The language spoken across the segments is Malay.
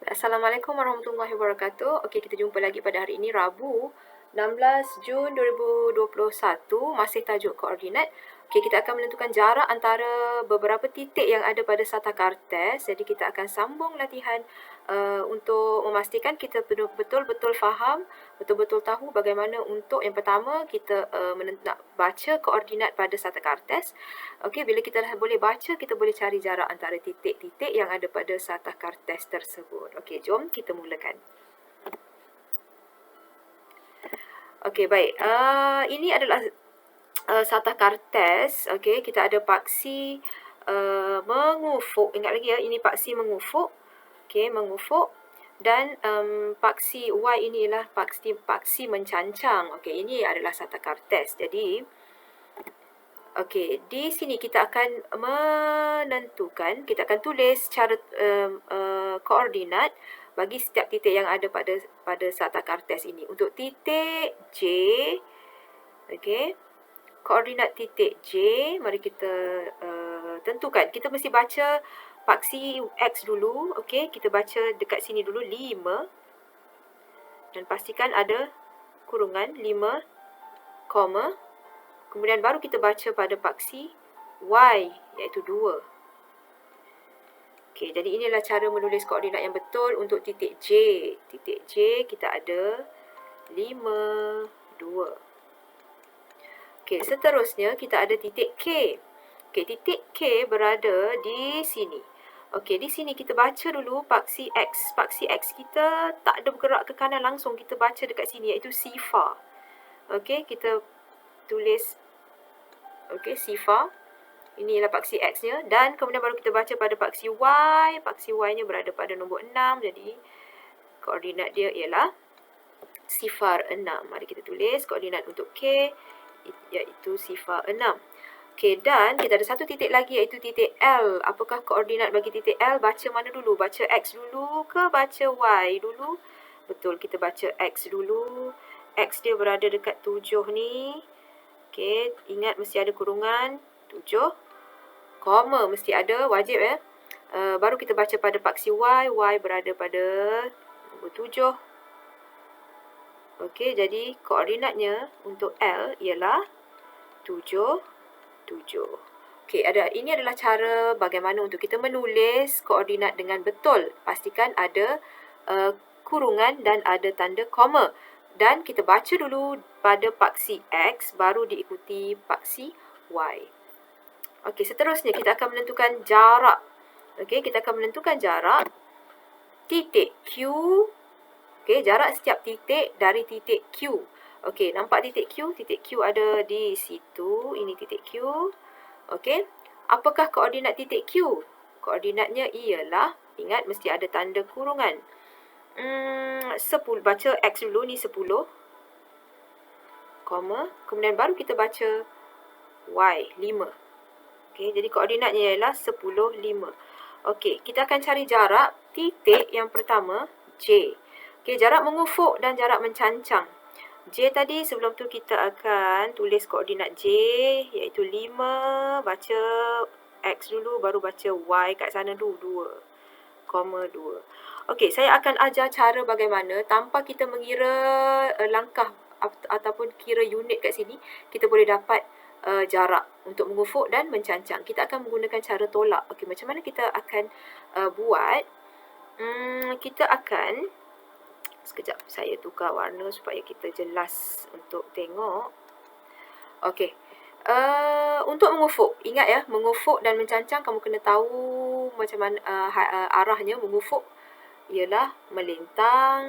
Assalamualaikum warahmatullahi wabarakatuh. Okey, kita jumpa lagi pada hari ini Rabu, 16 Jun 2021, masih tajuk koordinat. Okey, kita akan menentukan jarak antara beberapa titik yang ada pada sata kartes. Jadi kita akan sambung latihan untuk memastikan kita betul-betul faham, betul-betul tahu bagaimana untuk yang pertama kita nak baca koordinat pada sata kartes. Okey, bila kita dah boleh baca, kita boleh cari jarak antara titik-titik yang ada pada satah kartes tersebut. Okey, jom kita mulakan. Okey, baik. Ini adalah satah kartes. Okey, kita ada paksi mengufuk. Ingat lagi ya, ini paksi mengufuk. Okey, mengufuk. Dan paksi Y ini ialah paksi mencancang. Okey, ini adalah satah kartes. Jadi, okey, di sini kita akan menentukan, kita akan tulis cara koordinat bagi setiap titik yang ada pada satah kartes ini. Untuk titik J, okey, koordinat titik J, mari kita tentukan. Kita mesti baca paksi X dulu. Okey, kita baca dekat sini dulu 5 dan pastikan ada kurungan 5, koma. Kemudian baru kita baca pada paksi Y, iaitu 2. Okey, jadi inilah cara menulis koordinat yang betul untuk titik J. Titik J kita ada 5, 2. Okey, seterusnya kita ada titik K. Okey, titik K berada di sini. Okey, di sini kita baca dulu paksi X. Paksi X kita tak ada bergerak ke kanan langsung. Kita baca dekat sini iaitu sifar. Okey, kita tulis sifar. Ini ialah paksi X-nya. Dan kemudian baru kita baca pada paksi Y. Paksi Y-nya berada pada nombor 6. Jadi, koordinat dia ialah sifar 6. Mari kita tulis koordinat untuk K, iaitu sifar 6. Okey, dan kita ada satu titik lagi iaitu titik L. Apakah koordinat bagi titik L? Baca mana dulu? Baca X dulu ke baca Y dulu? Betul, kita baca X dulu. X dia berada dekat 7 ni. Okey, ingat mesti ada kurungan 7. Koma mesti ada, wajib ya. Baru kita baca pada paksi Y. Y berada pada nombor 7. Okey, jadi koordinatnya untuk L ialah 7, 7. Okey, ini adalah cara bagaimana untuk kita menulis koordinat dengan betul. Pastikan ada kurungan dan ada tanda koma. Dan kita baca dulu pada paksi X, baru diikuti paksi Y. Okey, seterusnya kita akan menentukan jarak. Okey, kita akan menentukan jarak titik Q. Okey, jarak setiap titik dari titik Q. Okey, nampak titik Q? Titik Q ada di situ. Ini titik Q. Okey, apakah koordinat titik Q? Koordinatnya ialah, ingat mesti ada tanda kurungan. 10, baca X dulu, ni 10. Koma, kemudian baru kita baca Y, 5. Okey, jadi koordinatnya ialah 10, 5. Okey, kita akan cari jarak titik yang pertama, J. Okey, jarak mengufuk dan jarak mencancang. J tadi sebelum tu kita akan tulis koordinat J, iaitu 5. Baca X dulu, baru baca Y kat sana dulu, 2, koma 2. Okey, saya akan ajar cara bagaimana tanpa kita mengira langkah ataupun kira unit kat sini, kita boleh dapat jarak untuk mengufuk dan mencancang. Kita akan menggunakan cara tolak. Okey, macam mana kita akan buat? Kita akan, sekejap saya tukar warna supaya kita jelas untuk tengok. Okey, untuk mengufuk, ingat ya, mengufuk dan mencancang kamu kena tahu macam mana arahnya. Mengufuk ialah melintang,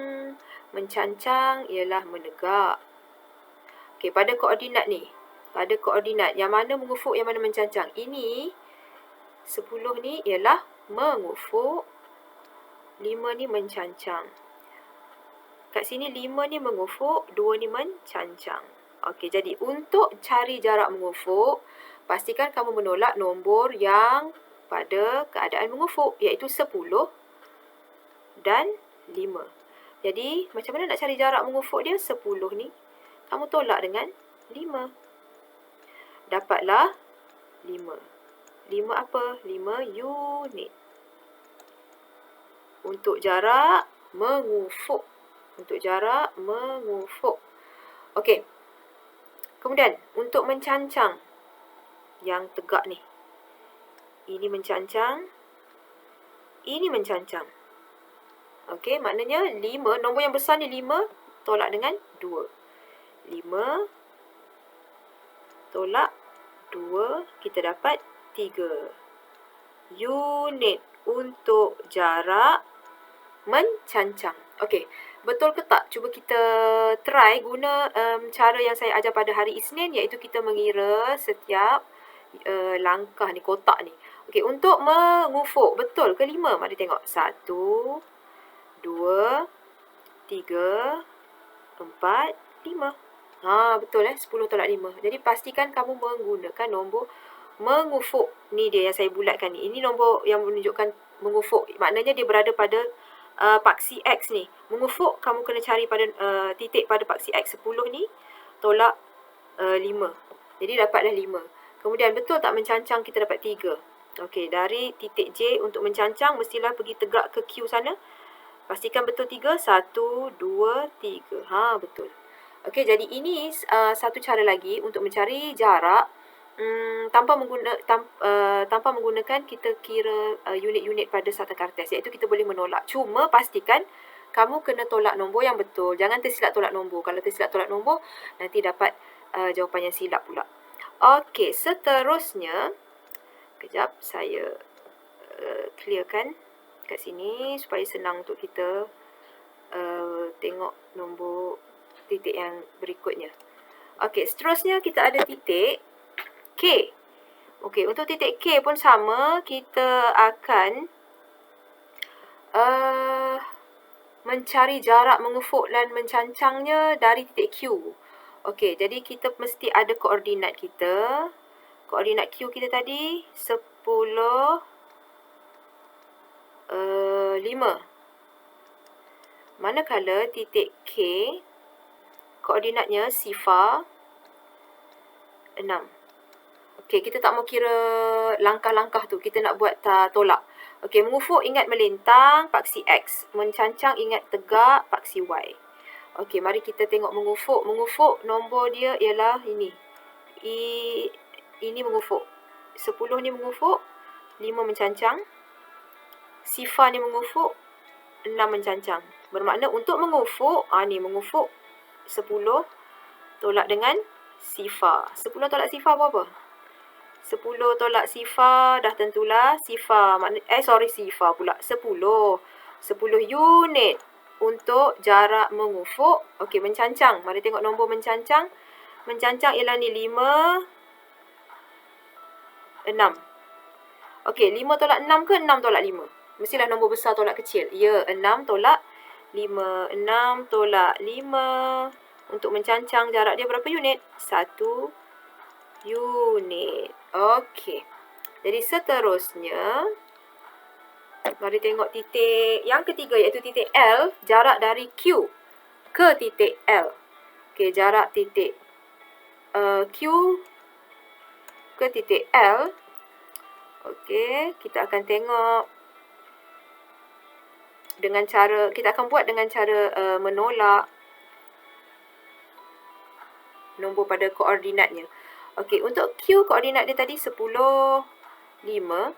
mencancang ialah menegak. Okey, pada koordinat ni, pada koordinat yang mana mengufuk, yang mana mencancang. Ini 10 ni ialah mengufuk, 5 ni mencancang. Kat sini 5 ni mengufuk, 2 ni mencancang. Okey, jadi untuk cari jarak mengufuk, pastikan kamu menolak nombor yang pada keadaan mengufuk, iaitu 10 dan 5. Jadi, macam mana nak cari jarak mengufuk dia? 10 ni, kamu tolak dengan 5. Dapatlah 5. 5 apa? 5 unit. Untuk jarak mengufuk. Untuk jarak mengufuk. Okey. Kemudian, untuk mencancang. Yang tegak ni. Ini mencancang. Ini mencancang. Okey, maknanya 5. Nombor yang besar ni 5 tolak dengan 2. 5 tolak 2, kita dapat 3 unit untuk jarak mencancang. Okey, betul ke tak? Cuba kita try guna cara yang saya ajar pada hari Isnin, iaitu kita mengira setiap langkah ni, kotak ni. Okey, untuk mengufuk, betul ke 5? Mari tengok. 1, 2, 3, 4, 5. Betul 10 tolak 5. Jadi pastikan kamu menggunakan nombor mengufuk. Ni dia yang saya bulatkan ni. Ini nombor yang menunjukkan mengufuk. Maknanya dia berada pada paksi X ni. Mengufuk, kamu kena cari pada titik pada paksi X 10 ni. Tolak 5. Jadi dapatlah 5. Kemudian betul tak mencancang, kita dapat 3. Okey, dari titik J untuk mencancang, mestilah pergi tegak ke Q sana. Pastikan betul 3. 1, 2, 3. Betul. Okey, jadi ini satu cara lagi untuk mencari jarak tanpa menggunakan kita kira unit-unit pada satu kartes, iaitu kita boleh menolak. Cuma pastikan kamu kena tolak nombor yang betul. Jangan tersilap tolak nombor. Kalau tersilap tolak nombor, nanti dapat jawapan yang silap pula. Okey, seterusnya, kejap saya clearkan kat sini supaya senang untuk kita tengok nombor titik yang berikutnya. Okey, seterusnya kita ada titik K. Okey, untuk titik K pun sama, kita akan mencari jarak mengufuk dan mencancangnya dari titik Q. Okey, jadi kita mesti ada koordinat kita. Koordinat Q kita tadi 10, 5. Manakala titik K, koordinatnya sifar 6. Okey, kita tak mau kira langkah-langkah tu. Kita nak buat tolak. Okey, mengufuk ingat melintang, paksi X. Mencancang ingat tegak, paksi Y. Okey, mari kita tengok mengufuk. Mengufuk, nombor dia ialah ini. Ini mengufuk. 10 ni mengufuk, 5 mencancang. Sifar ni mengufuk, 6 mencancang. Bermakna untuk mengufuk, ni mengufuk 10 tolak dengan sifar. 10 tolak sifar berapa? 10 tolak sifar, dah tentulah sifar. Sifar pula. 10 unit untuk jarak mengufuk. Okey, mencancang. Mari tengok nombor mencancang. Mencancang ialah ni 5, 6. Okey, 5 tolak 6 ke 6 tolak 5? Mestilah nombor besar tolak kecil. Ya, 6 tolak 5. 6 tolak 5. Untuk mencancang, jarak dia berapa unit? 1 unit. Okey. Jadi seterusnya, mari tengok titik yang ketiga, iaitu titik L. Jarak dari Q ke titik L. Okey, jarak titik Q ke titik L. Okey, kita akan tengok dengan cara, kita akan buat dengan cara menolak nombor pada koordinatnya. Okey, untuk Q koordinat dia tadi 10, 5.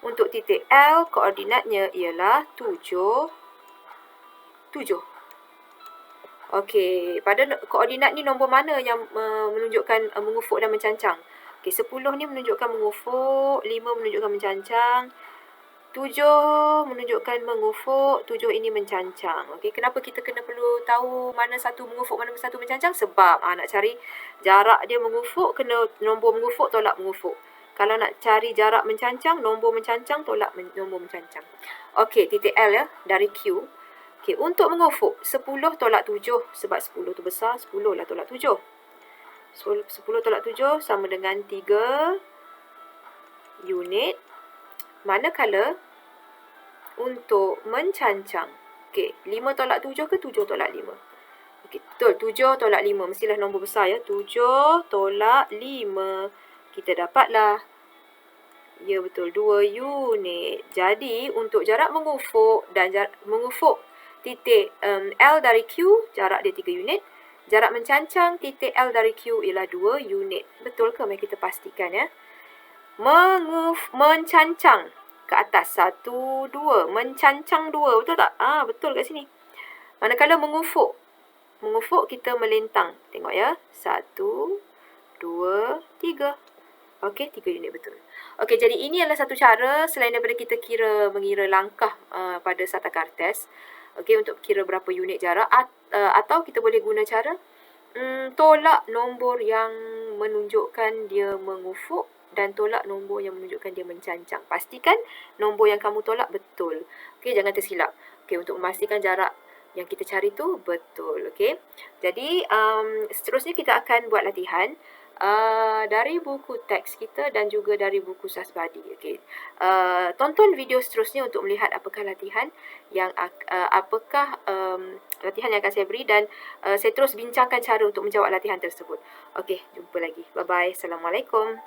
Untuk titik L koordinatnya ialah 7, 7. Okey, pada koordinat ni nombor mana yang menunjukkan mengufuk dan mencancang? Okey, 10 ni menunjukkan mengufuk, 5 menunjukkan mencancang, 7 menunjukkan mengufuk, 7 ini mencancang. Okey, kenapa kita perlu tahu mana satu mengufuk, mana satu mencancang? Sebab nak cari jarak dia mengufuk, kena nombor mengufuk tolak mengufuk. Kalau nak cari jarak mencancang, nombor mencancang tolak nombor mencancang. Okey, titik L ya, dari Q. Okey, untuk mengufuk, 10 tolak 7. Sebab 10 tu besar, 10 lah tolak 7. 10 tolak 7 sama dengan 3 unit. Manakala untuk mencancang, okey, 5 tolak 7 ke 7 tolak 5? Okey, betul, 7 tolak 5. Mestilah nombor besar ya. 7 tolak 5. Kita dapatlah Ya betul, 2 unit. Jadi untuk jarak mengufuk dan mengufuk titik L dari Q, jarak dia 3 unit. Jarak mencancang titik L dari Q ialah 2 unit. Betul ke? Mari kita pastikan ya. Mencancang ke atas 1, 2. Mencancang 2. Betul tak? Betul kat sini. Manakala mengufuk. Mengufuk kita melintang. Tengok ya. 1, 2, 3. Okey, 3 unit betul. Okey, jadi ini adalah satu cara selain daripada kita mengira langkah pada Sata Kartes. Okey, untuk kira berapa unit jarak atau kita boleh guna cara tolak nombor yang menunjukkan dia mengufuk dan tolak nombor yang menunjukkan dia mencancang. Pastikan nombor yang kamu tolak betul. Okey, jangan tersilap. Okey, untuk memastikan jarak yang kita cari tu betul. Okey. Jadi seterusnya kita akan buat latihan dari buku teks kita dan juga dari buku Sasbadi. Okey. Tonton video seterusnya untuk melihat apakah latihan yang latihan yang akan saya beri dan saya terus bincangkan cara untuk menjawab latihan tersebut. Okey, jumpa lagi. Bye bye. Assalamualaikum.